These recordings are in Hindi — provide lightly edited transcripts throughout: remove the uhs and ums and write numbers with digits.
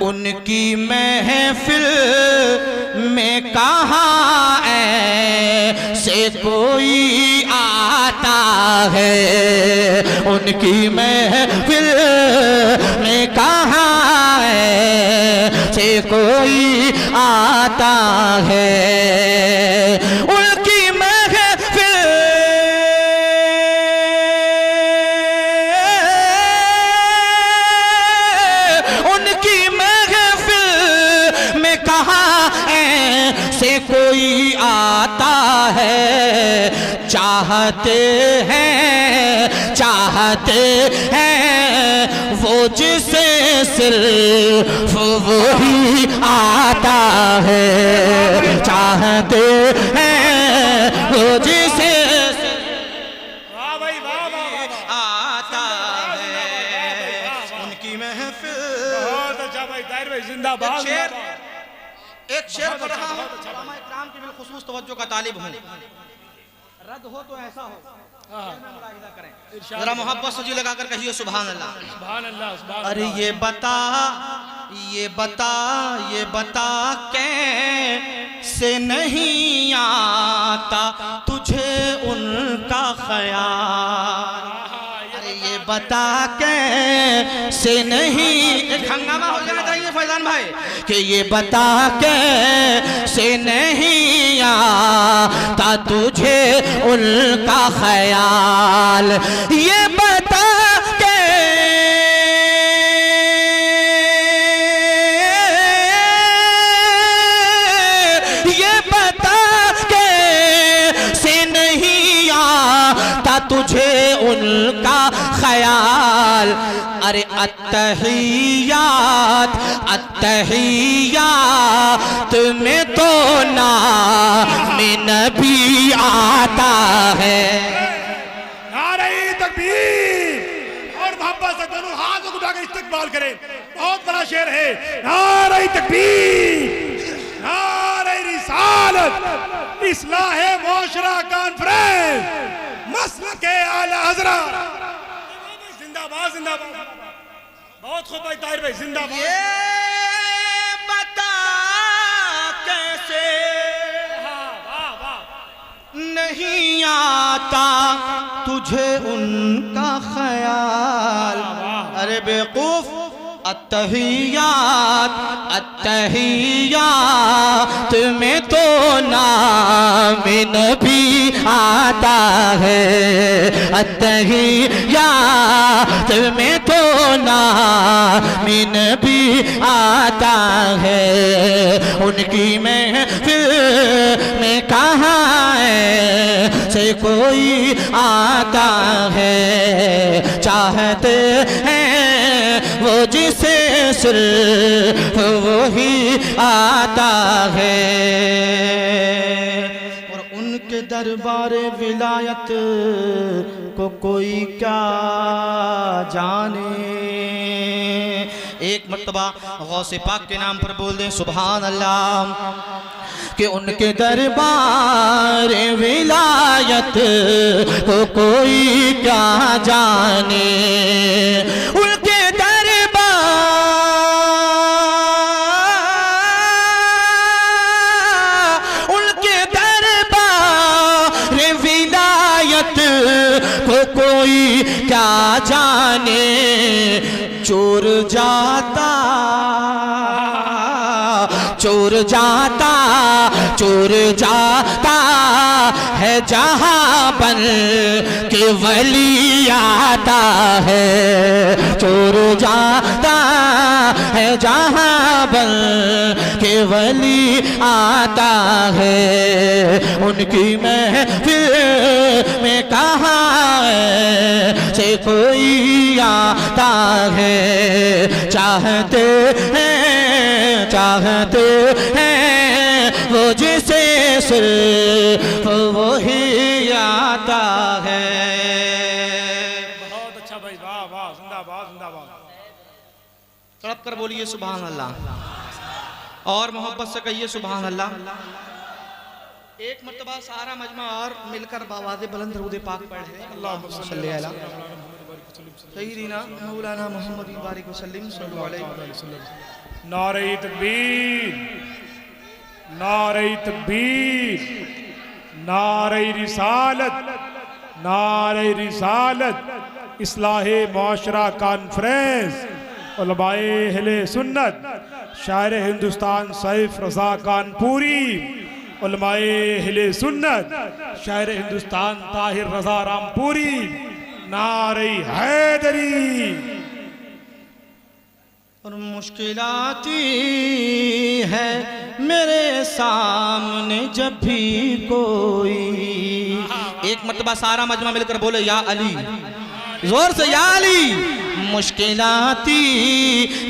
उनकी महफिल में कहाँ ऐसे कोई आता है, उनकी महफिल में कहाँ ऐसे कोई आता है। उनकी महफिल से कोई आता है। चाहते हैं वो जिसे सिर्फ वही आता है। चाहते हैं वो जिसे आता है। उनकी महफिल। बहुत अच्छा भाई, ताहिर भाई जिंदाबाद। एक शेर पढ़ रहा हूँ, उलमा इकराम की बिलखुसूस तवज्जो का तालिब हूँ। रद्द हो तो ऐसा हो, मुलाहिजा करें, जरा मोहब्बत से जी लगाकर कहिए सुभान अल्लाह। सुभान अल्लाह, सुभान अल्लाह। अरे ये बता कैसे नहीं आता तुझे उनका ख्याल। अरे ये बता कैसे नहीं, एक हंगामा हो जाना चाहिए फैजान भाई, कि ये बता कैसे नहीं आता तुझे उनका ख्याल। ये बता तुझे उनका ख्याल। अरे अत्तहियात में तो नाम नबी आता है। नारे तकबीर और मोहब्बत से दोनों हाथ उठा कर इस्तकबाल करें। बहुत बड़ा शेर है। नारे तकबीर, नारे रिसालत, इस्लाह मुआशरा कॉन्फ्रेंस, मस्ल के आला हज़रत। जिंदाबाद जिंदाबाद। बहुत खूब भाई ताहिर भाई, जिंदाबाद। ये बता कैसे नहीं आता तुझे उनका ख्याल। अरे बेवकूफ, अत्तहियात में तो नाम नबी आता है। अत्तहियात में तो नाम नबी आता है। उनकी महफिल में कहाँ से कोई आता है। चाहते हैं वो जिसे सिर्फ वही आता है। और उनके दरबार विलायत को कोई क्या जाने। एक मर्तबा गौसे पाक के नाम पर बोल दें सुभान अल्लाह, कि उनके दरबार विलायत को कोई क्या जाने। उनके को कोई क्या जाने। चोर जाता है जहाँ बन के वली आता है। चोर जाता है जहाँ बन के वली आता है। उनकी महफिल में कहाँ से कोई आता है। चाहते हैं वो जिसे सिर्फ वही आता है। बहुत अच्छा भाई, वाह वाह, जिंदाबाद जिंदाबाद। तड़प कर बोलिए सुभान अल्लाह और मोहब्बत से कहिए सुभान अल्लाह। एक मर्तबा सारा मजमा और मिलकर बावाज़े बुलंद दरूद पाक पढ़े। अल्लाहुम्मा सल्ली अला सय्यिदना मौलाना मोहम्मद बारिक वसल्लम सल्लल्लाहु अलैहि वसल्लम। नारे तकबीर, नारे तकबीर, नारे रिसालत, नारे रिसालत। इस्लाहे मुआशरा कॉन्फ्रेंस उलमाए अहले सुन्नत, शायर हिंदुस्तान सैफ रज़ा कानपुरी, उलमाए अहले सुन्नत, शायर हिंदुस्तान ताहिर रज़ा रामपुरी, नारे हैदरी। और मुश्किलाती है मेरे सामने जब भी कोई, एक मर्तबा सारा मजमा मिलकर बोले या अली, जोर से या अली। मुश्किलाती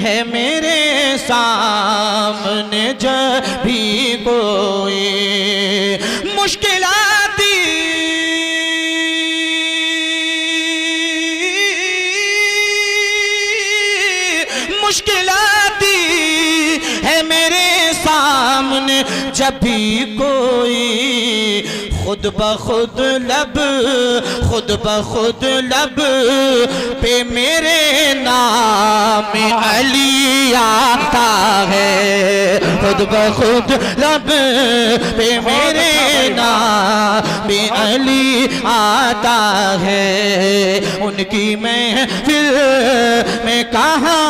है मेरे सामने जब भी कोई, मुश्किलाती मुश्किलाती है मेरे सामने जब भी कोई, खुद ब खुद लब, खुद ब खुद लब पे मेरे नाम अली आता है, खुद ब खुद लब पे मेरे नाम अली आता है। उनकी महफिल में कहाँ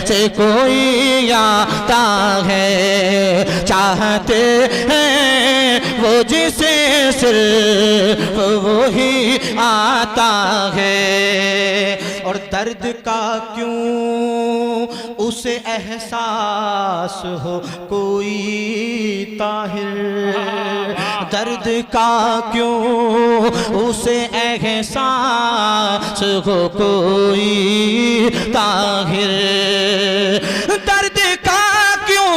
से कोई आता है, चाहते हैं वो जिसे सिर्फ वो ही आता है। और दर्द का क्यों उसे एहसास हो कोई ताहिर, दर्द का क्यों उसे एहसास हो कोई ताहिर, दर्द का क्यों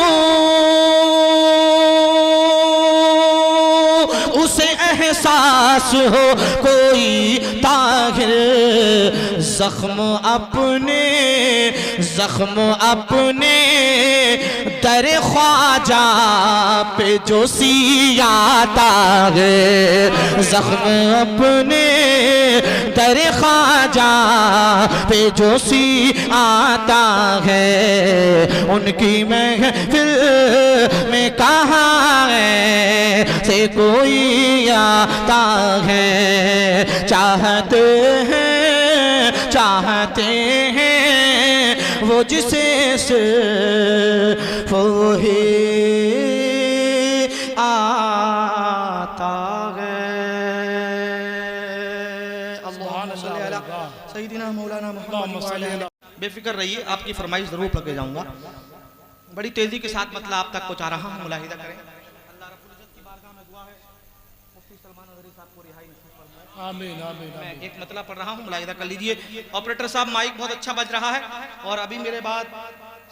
उसे एहसास हो कोई ताहिर। जख्म अपने दर ख्वाजा पे जो सियाता है, जख्म अपने दर ख्वाजा पे जो सियाता है, उनकी महफिल में कहाँ से कोई आता है। चाहते हैं वो जिसे सिर्फ ही आता है। सय्यिदना मौलाना मोहम्मद। बेफिक्र रहिए, आपकी फरमाइश जरूर पकड़ जाऊंगा। बड़ी तेजी के साथ मतलब आप तक पहुंचा रहा हूं, मुलाहिदा करें। अल्लाह रब्बुल इज्जत की बारगाह में दुआ है मुफ्ती सलमान नदवी साहब को रिहाई नसीब फरमाए। आमीन आमीन। मैं एक मतलब पढ़ रहा हूं, मुलाहिदा कर लीजिए। ऑपरेटर साहब माइक बहुत अच्छा बज रहा है, और अभी मेरे बाद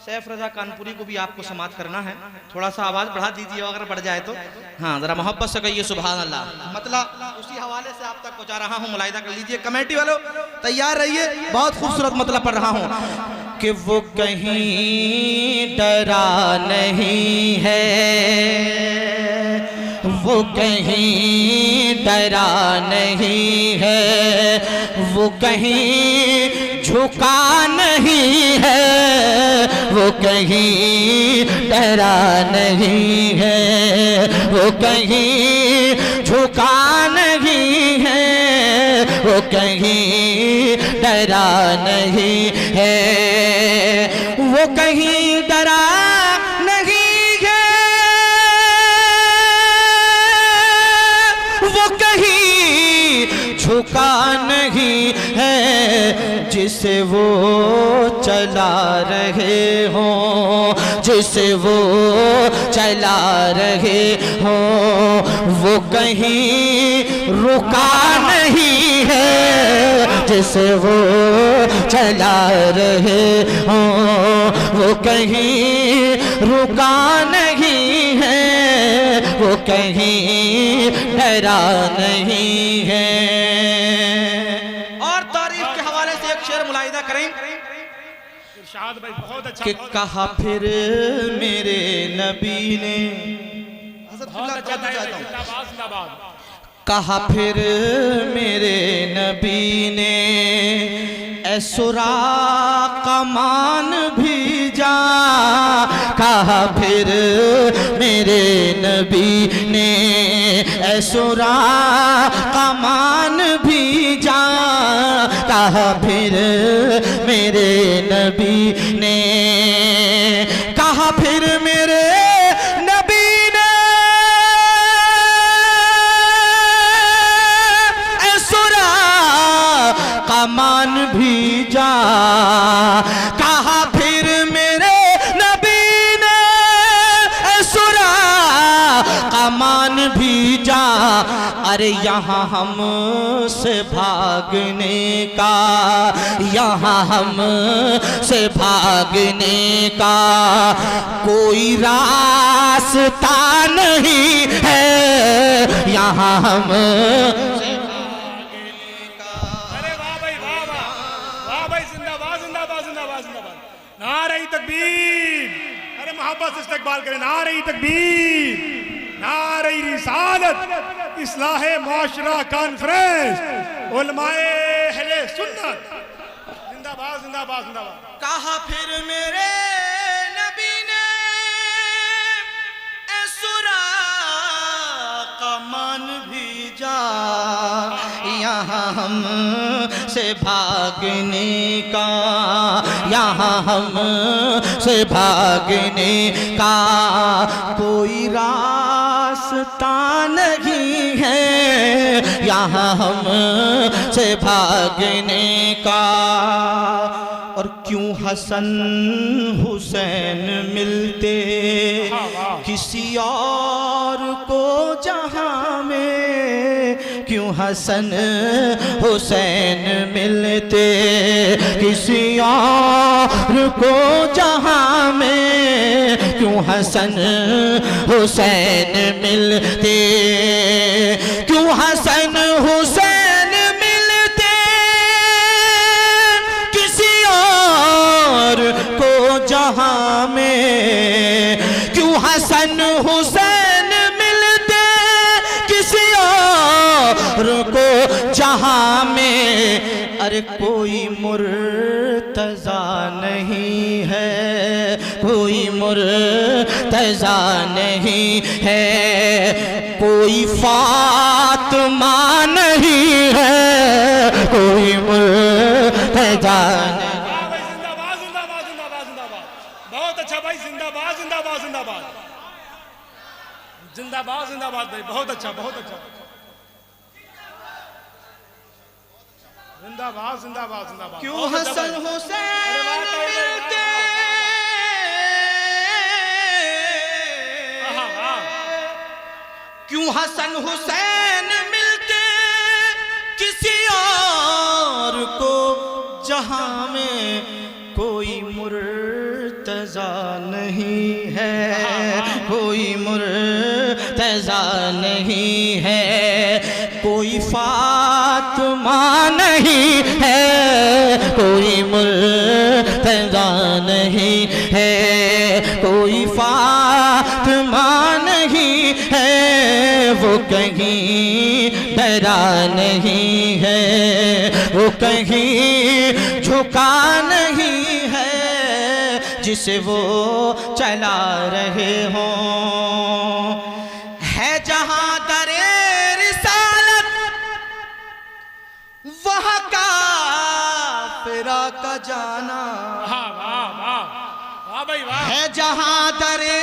सैफ रज़ा कानपुरी को भी आपको समात करना है। थोड़ा सा आवाज़ बढ़ा दीजिए अगर बढ़ जाए तो। हाँ, ज़रा मोहब्बत से कहिए सुभान अल्लाह। मतलब उसी हवाले से आप तक पहुँचा रहा हूँ, मुलाहिदा कर लीजिए। कमेटी वालों तैयार रहिए, बहुत खूबसूरत मतलब पढ़ रहा हूँ। कि वो कहीं डरा नहीं है, वो कहीं डरा नहीं है, वो कहीं झुका नहीं है, वो कहीं डरा नहीं है, वो कहीं झुका नहीं है, वो कहीं डरा नहीं है, वो कहीं डरा नहीं है, वो कहीं झुका नहीं है। जिसे वो चला रहे हो, जिसे वो चला रहे हो, वो कहीं रुका नहीं है। जिसे वो चला रहे हो, वो कहीं रुका नहीं है, वो कहीं डरा नहीं है। और तारीफ के हवाले से एक शेर मुलाहिदा करें। इरशाद भाई बहुत अच्छा कि कहा फिर मेरे नबी ने, कहा फिर मेरे नबी ने ऐ सुराक़ा मान भी जा। कहा फिर मेरे नबी ने ऐ सुराक़ा मान भी जा। कहा फिर मेरे नबी ने, कहा फिर मेरे नबी ने ऐ सुराक़ा मान भी जा। कहा फिर मेरे नबी ने ऐ सुराक़ा मान भी जा। अरे यहाँ हम से भागने का, यहाँ हम से भागने का कोई रास्ता नहीं है। यहाँ हम से भागने का। अरे वाह भाई, वाह वाह, वाह भाई, जिंदाबाद जिंदाबाद जिंदाबाद जिंदाबाद। नारे तकबीर। अरे मोहब्बत से इस्तकबाल करें। नारे तकबीर, नारे रिसालत, इस्लाहे माशरा कॉन्फ्रेंस, उलमाए अहले सुन्नत, जिंदाबाद जिंदाबाद जिंदाबाद। कहा फिर मेरे नबी ने ऐ सुराक़ा मान भी जा। यहाँ हम से भागने का, यहाँ हम से भागने का कोई रास्ता नहीं है। यहाँ हम से भागने का। और क्यों हसन हुसैन मिलते किसी और को जहां में। क्यों हसन हुसैन मिलते किसी और को जहां में। क्यों हसन हुसैन मिलते, क्यों हसन हुसैन मिलते किसी और को जहां में। क्यों हसन हुसैन मिलते किसी और को जहां में। अरे कोई मुर्तज़ा नहीं है, कोई मुर्तज़ा नहीं है, कोई फातिमा नहीं है, कोई मुर्तज़ा नहीं। जिंदाबाद जिंदाबाद जिंदाबाद जिंदाबाद। बहुत अच्छा भाई, जिंदाबाद जिंदाबाद जिंदाबाद जिंदाबाद जिंदाबाद भाई, बहुत अच्छा बहुत अच्छा। जिंदाबाद जिंदाबाद जिंदाबाद। क्यों हसन हुसैन मिलते क्यों हसन हुसैन मिलते किसी और को जहां में। कोई मुर्तज़ा नहीं है, कोई मुर्तज़ा नहीं है, कोई फातिमा नहीं है, कोई मुर्तज़ा नहीं है, कोई फातिमा नहीं है। वो कहीं डरा नहीं है, वो कहीं झुका नहीं है, जिसे वो चला रहे हों। है जहां दरे रिसालत वहां काफिरा का जाना। वाह वाह वाह वाह भाई वाह। है जहां दरे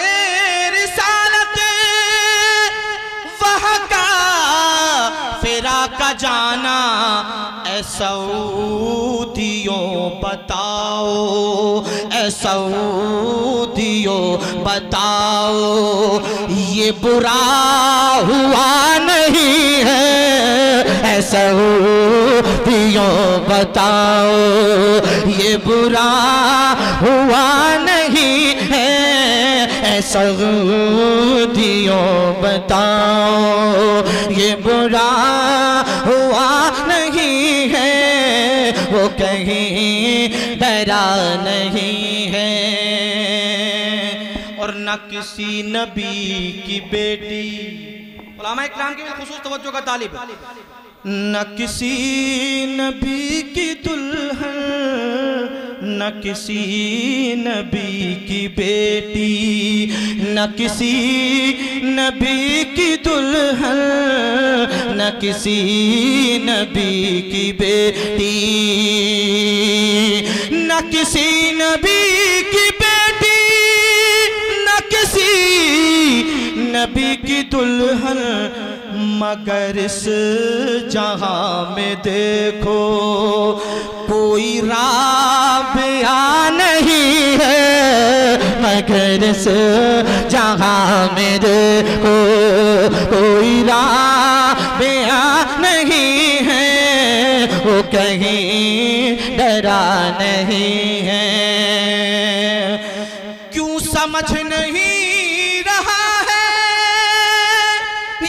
रिसालत वहां काफिरा का जाना। ऐ सऊदियों बताओ, ऐ सऊदियों बताओ, ये बुरा हुआ नहीं है। ऐ सऊदियों बताओ, ये बुरा हुआ नहीं है। ऐ सऊदियों बताओ, ये बुरा हुआ नहीं है। वो कहीं डरा नहीं है। और न किसी नबी की बेटी, उलमा इकराम की भी खुसूस तवज्जो का तालिब। न किसी नबी की दुल्हन, न किसी नबी की बेटी, न किसी नबी की दुल्हन, न किसी नबी की बेटी, न किसी नबी की बेटी, न किसी नबी की दुल्हन, मगर इस जहां में देखो कोई राबिया नहीं है, मगर इस जहां में देखो कोई राबिया नहीं है, वो कहीं डरा नहीं है। क्यों समझ नहीं रहा है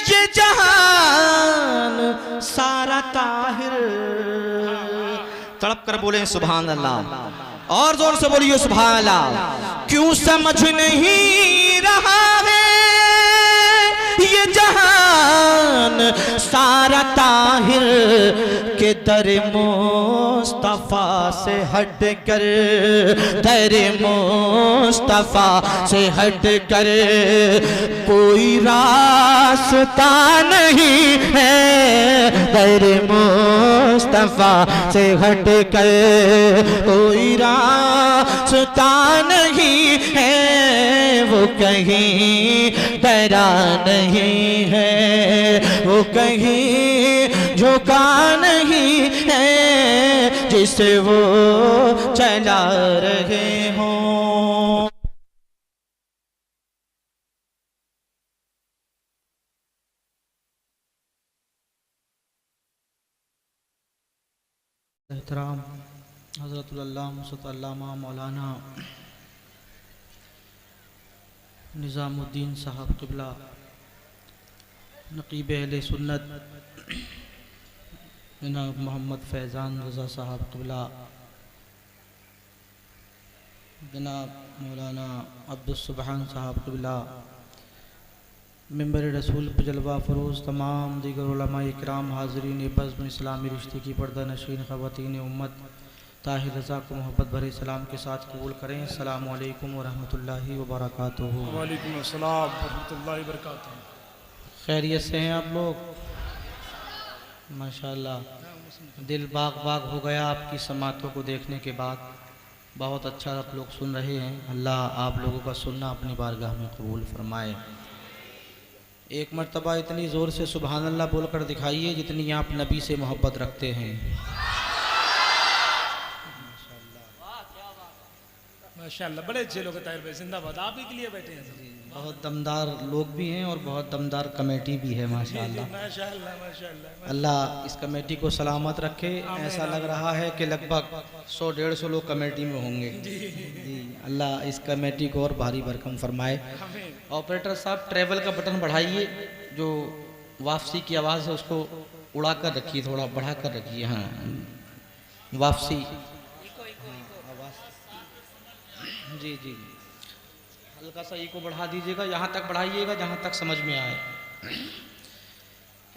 ये जहान सारा ताहिर। तड़प कर बोले सुभान अल्लाह, और जोर से बोलिए सुभान अल्लाह। क्यों समझ नहीं रहा है ये जहान सारा ताहिर, के दर मुस्तफा से हट कर, दर मुस्तफा से हट कर कोई रास्ता नहीं है, दर मुस्तफा से हट कर कोई रास्ता नहीं है, वो कहीं डरा नहीं है, वो कहीं झुका नहीं है, जिसे वो चला रहे हों। एहतराम हज़रतुल अल्लामा मुस्तल्लामा मौलाना निज़ामुद्दीन साहब क़िबला नक़ीब अहले सुन्नत जनाब मोहम्मद फैज़ान रज़ा साहब क़िबला, जनाब मौलाना अब्दुस्सुब्हान साहब क़िबला, मेंबर रसूल जलवा फ़रोज़, तमाम दीगर उलमा इकराम, हाज़रीन बज़्म इस्लामी रिश्ते की पर्दा नशीन ख़वातीन उम्मत, ताहिर रज़ा को मोहब्बत भरे सलाम के साथ कबूल करें। अस्सलामु अलैकुम व रहमतुल्लाहि व बरकातुहू। वालेकुम अस्सलाम व रहमतुल्लाहि व बरकातुहू। खैरियत से हैं आप लोग? माशाअल्लाह, दिल बाग बाग हो गया आपकी समातों को देखने के बाद। बहुत अच्छा आप लोग सुन रहे हैं। अल्लाह आप लोगों का सुनना अपनी बारगाह में कबूल फरमाए। एक मर्तबा इतनी ज़ोर से सुभान अल्लाह बोलकर दिखाइए जितनी आप नबी से मोहब्बत रखते हैं। माशाअल्लाह, बड़े अच्छे लोग ताहिर भाई, जिंदाबाद। आप ही के लिए बैठे हैं। बहुत दमदार लोग भी हैं और बहुत दमदार कमेटी भी है माशाअल्लाह। माशाअल्लाह माशाअल्लाह। अल्लाह इस कमेटी को सलामत रखे। ऐसा लग रहा है कि लगभग 100-150 लोग कमेटी में होंगे जी। अल्लाह इस कमेटी को और भारी भरकम फरमाए। ऑपरेटर साहब ट्रैवल का बटन बढ़ाइए, जो वापसी की आवाज़ है उसको उड़ा कर रखिए, थोड़ा बढ़ा कर रखिए। हाँ, वापसी जी जी, हल्का सा ई को बढ़ा दीजिएगा, यहाँ तक बढ़ाइएगा जहाँ तक समझ में आए।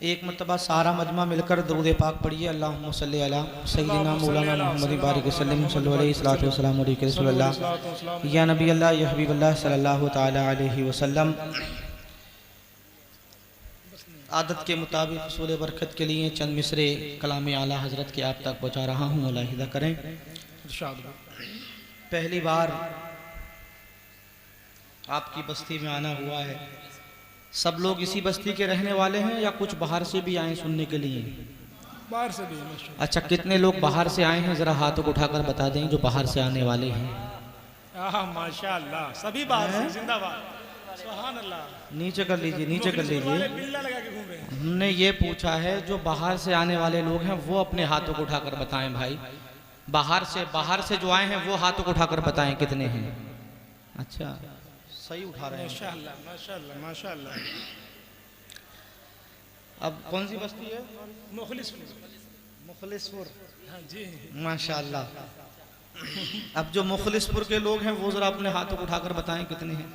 एक मरतबा सारा मजमा मिलकर दरूद पाक पढ़िए। अल्लाहुम्मा सल्ली अला सय्यिदिना मौलाना मुहम्मद बारिक वसल्लम सल्लल्लाहु अलैहि वसल्लम रसूलुल्लाह या नबी अल्लाह या हबीब अल्लाह सल्लल्लाहु तआला अलैहि वसल्लम। आदत के मुताबिक हुसूल बरकत के लिए चंद मिसरे कलाम आला हज़रत के आप तक पहुँचा रहा हूँ, मुलाहिदा करें। पहली बार आपकी बस्ती में आना हुआ है। सब लोग इसी बस्ती के रहने वाले हैं या कुछ बाहर से भी आए सुनने के लिए? बाहर से भी। अच्छा, कितने लोग बाहर से आए हैं जरा हाथों को उठाकर बता दें जो बाहर से आने वाले हैं। माशाअल्लाह, सभी बाहर से। जिंदाबाद, सुभान अल्लाह। नीचे कर लीजिए, नीचे कर लीजिए। हमने ये पूछा है जो बाहर से आने वाले लोग हैं वो अपने हाथों को उठाकर बताएं भाई। बाहर से जो आए हैं वो हाथों को उठाकर बताएं कितने हैं। अच्छा, सही उठा रहे हैं। माशाअल्लाह माशाअल्लाह माशाअल्लाह। अब कौन सी बस्ती है? मुखलिसपुर। हाँ जी, माशाअल्लाह। अब जो मुखलिसपुर के लोग हैं वो जरा अपने हाथों को उठाकर बताएं कितने हैं।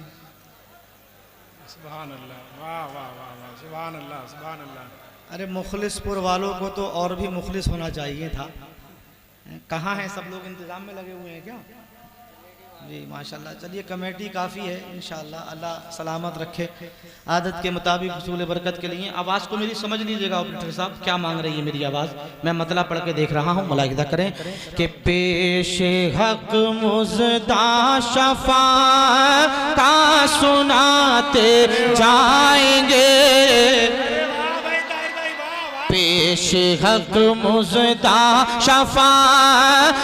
सुभान अल्लाह, वाह वाह वाह वाह, सुभान अल्लाह, सुभान अल्लाह। अरे मुखलिसपुर वालों को तो और भी मुखलिस होना चाहिए था। कहाँ हैं सब लोग, इंतज़ाम में लगे हुए हैं क्या? जी माशाल्लाह। चलिए कमेटी काफ़ी है, इंशाअल्लाह अल्लाह सलामत रखे। आदत के मुताबिक हुसूल बरकत के लिए आवाज़ को मेरी समझ लीजिएगा ऑपरेटर साहब, क्या मांग रही है मेरी आवाज़, मैं मतलब पढ़ के देख रहा हूँ, मुलाहिदा करें कि पेश हक मुज़दा शफा का सुनाते जाएंगे, पेश हक मुज़दा शफा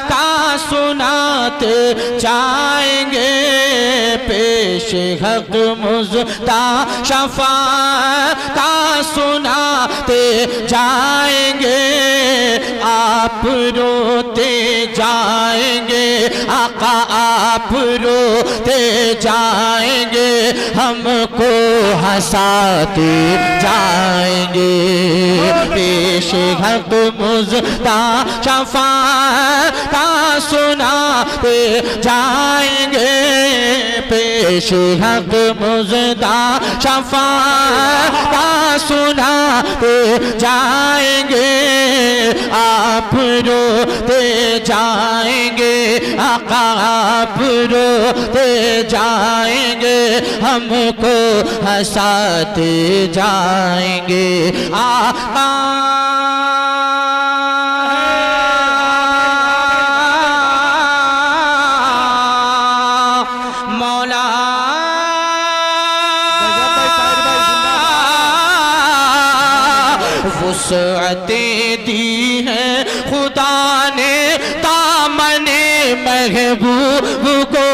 का सुनाते जाएंगे, पेश हक मुज़दा शफा का सुनाते जाएंगे, आप रोते जाएंगे आका, आप रोते जाएंगे, हमको हंसाते जाएंगे, पेश हक मुज़दा शफा का सुनाते जाएंगे, पेश हक मुज़दा शफा का सुनाते जाएंगे, आप रोते जाएंगे आका, आप रोते जाएंगे, हमको हंसाते जाएंगे आका। मौला वुसअतें दी हैं खुदा ने दामने महबूब को,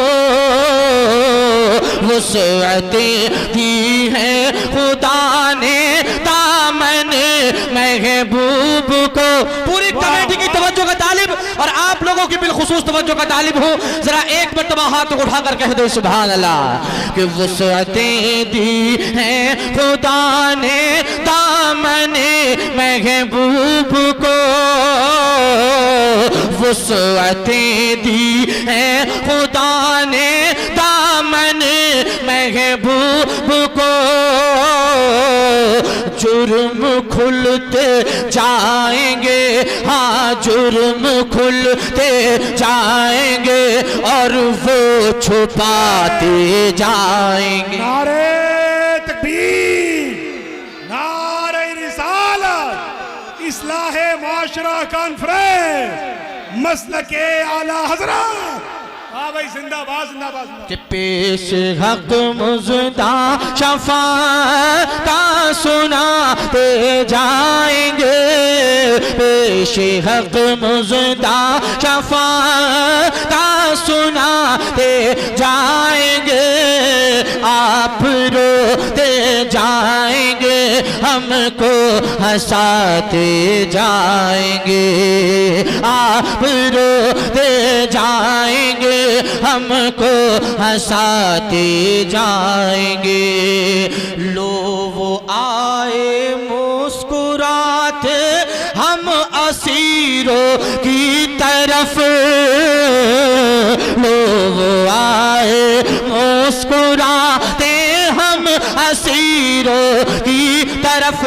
वुसअतें दी हैं खुदा ने दामने महबूब को। पूरी कमेटी की तवज्जो का तालिब और आप लोगों की बिलखुसूस तवज्जो का तालिब हूँ, जरा एक मरतबा हाथ उठाकर कह दो सुभान अल्लाह। कि वुसअतें दी हैं खुदा ने दामने महबूब को, वुसअतें दी हैं खुदा ने दामने महबूब को, जुर्म खुलते जाएंगे, हाँ जुर्म खुलते जाएंगे और वो छुपाते जाएंगे। नारे तकबीर, नारे रिसालत, इस्लाहे माशरा कॉन्फ्रेंस, मसलके आला हजरत। हाँ भाई जिंदाबाद जिंदाबाद। कि पेश हक मुज़दा शफा का सुनाते जाएंगे, पेश हक मुज़दा शफा का सुनाते जाएंगे, आप रोते जाएंगे, हमको हंसाते जाएंगे, आप रोते जाएंगे, हमको हंसाते जाएंगे। लो वो आए मुस्कुराते हम असीरों की तरफ, लो वो आए मुस्कुराते हम असीरों की तरफ।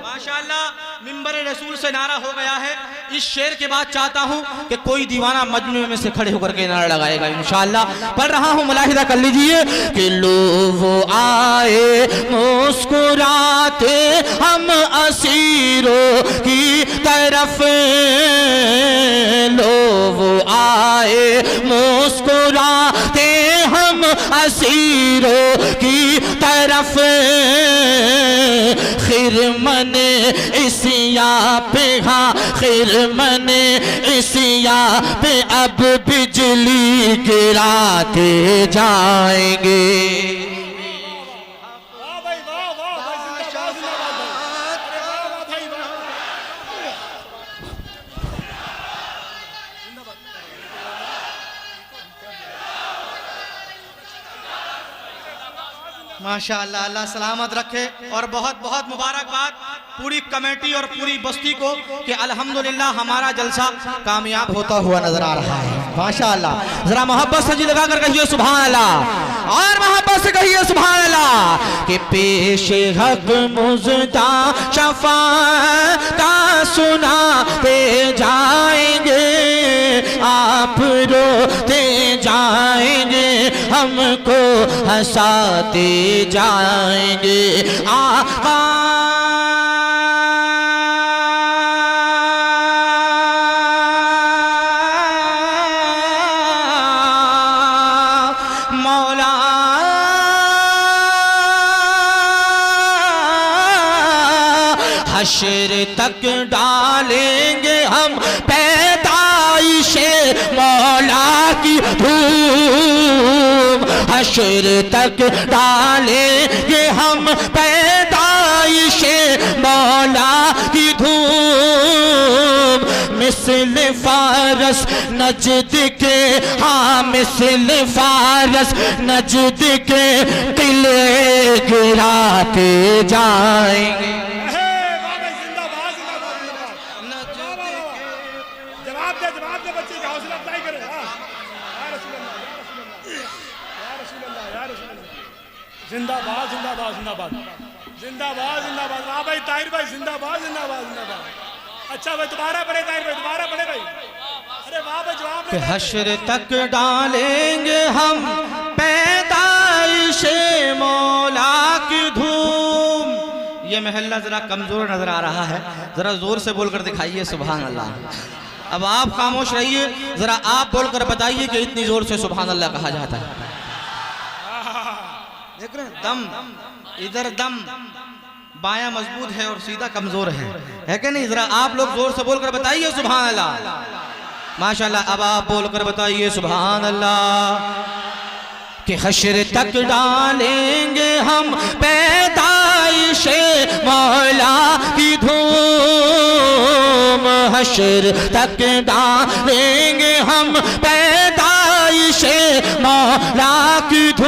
माशाअल्लाह मिंबर रसूल से नारा हो गया है। इस शेर के बाद चाहता हूं कि कोई दीवाना मजनू में से खड़े होकर के नारा लगाएगा इंशाअल्लाह। पढ़ रहा हूं, मुलाहिदा कर लीजिए कि लो वो आए मुस्कुराते हम असीरों की तरफ, लो वो आए मुस्कुराते हम असीरों की तरफ, खिरमन इसिया पे, हाँ खिरमन इसिया पे अब बिजली गिराते जाएंगे। वाह भाई वाह वाह भाई जिंदाबाद जिंदाबाद। अरे वाह वाह भाई वाह। माशाअल्लाह, अल्लाह सलामत रखे और बहुत बहुत मुबारकबाद पूरी कमेटी और पूरी बस्ती को कि अल्हम्दुलिल्लाह हमारा जलसा कामयाब होता हुआ नजर आ रहा है। माशाअल्लाह, जरा मोहब्बत से जी लगा कर कहिए सुभान अल्लाह। और मोहब्बत से कहिए सुभान अल्लाह कि पेश हक मुज़दा शफ़ाअता सुनाते जाएंगे, आप रोते जाएंगे, हमको हंसाते जाएंगे। आका मौला हश्र तक डालेंगे हम पैदाइशे मौला की धूम, हश्र तक डालेंगे हम पैदाइशे मौला की धूम। मिसल फारस नजद के, हाँ मिसल फारस नजद के किले गिराते जाएंगे। जवाब दे बच्चे का हौसला अफजाई करे। या रसूल अल्लाह, जिंदाबाद जिंदाबाद जिंदाबाद जिंदाबाद जिंदाबाद। वाह भाई ताहिर भाई जिंदाबाद जिंदाबाद जिंदाबाद। अच्छा भाई दोबारा पढ़े ताहिर भाई, दोबारा पढ़े भाई। अरे वाह भाई जवाब दे। हश्र तक डालेंगे हम पैदाइशे मौला की धूम। ये महल्ला जरा कमजोर नजर आ रहा है, जरा जोर से बोलकर दिखाइए सुभान अल्लाह। अब आप खामोश रहिए, जरा आप बोलकर बताइए कि इतनी जोर से सुभान अल्लाह कहा जाता है। देख रहे हैं दम, इधर दम बायां मजबूत है और सीधा कमजोर है कि नहीं? जरा आप लोग जोर से बोलकर बताइए सुभान अल्लाह। माशाल्लाह, अब आप बोलकर बताइए सुभान अल्लाह कि हश्र तक डालेंगे हम पैदाइशे मौला की धूम, हश्र तक डालेंगे हम पैदाइशे मौला की धूम।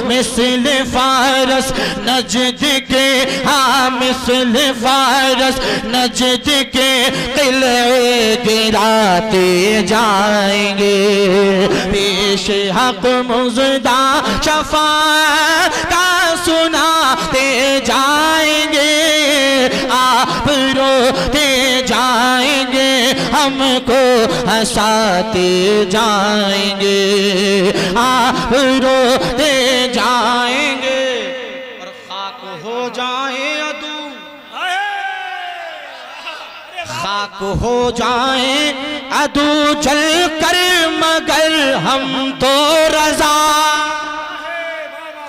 मिसल फारस नजद के, हाँ मिसल फारस नजद के किले गिराते जाएंगे। पेश हक मुज़दा शफ़ाअता सुनाते जाएंगे, आप रोते जाएंगे, हमको हंसाते जाएंगे, आप रोते जाएंगे और खाक हो जाए अदू, खाक हो जाए अदू जल कर मगर हम तो रज़ा,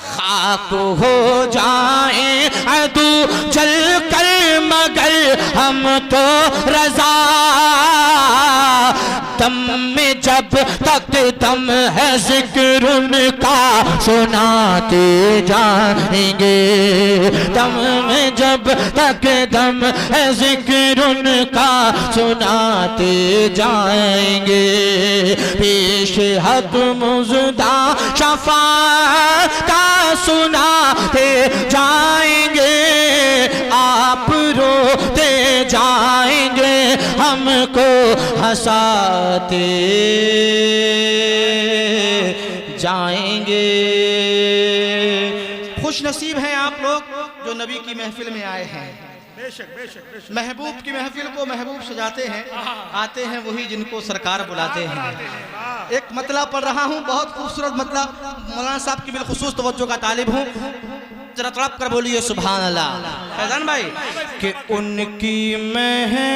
खाक हो जाए अदू जल कर मगर हम तो रज़ा। दम में जब तक दम है जिक्र उनका सुनाते जाएंगे, दम में जब तक दम है जिक्र उनका सुनाते जाएंगे। पेश हक मुज़दा शफ़ाअता सुनाते जाएंगे, आप रोते जाएंगे, हमको हंसाते जाएंगे। खुश नसीब हैं आप लोग जो नबी की महफिल में आए हैं। बेशक बेशक बेशक। महबूब की महफिल को महबूब सजाते हैं, आते हैं वही जिनको सरकार बुलाते हैं। एक मतला पढ़ रहा हूँ, बहुत खूबसूरत मतला, मौलाना साहब की बिलखुसूस तवज्जो का तालिब हूँ, जरा तड़प कर बोलिए सुभान अल्लाह। फैजान भाई कि उनकी महफिल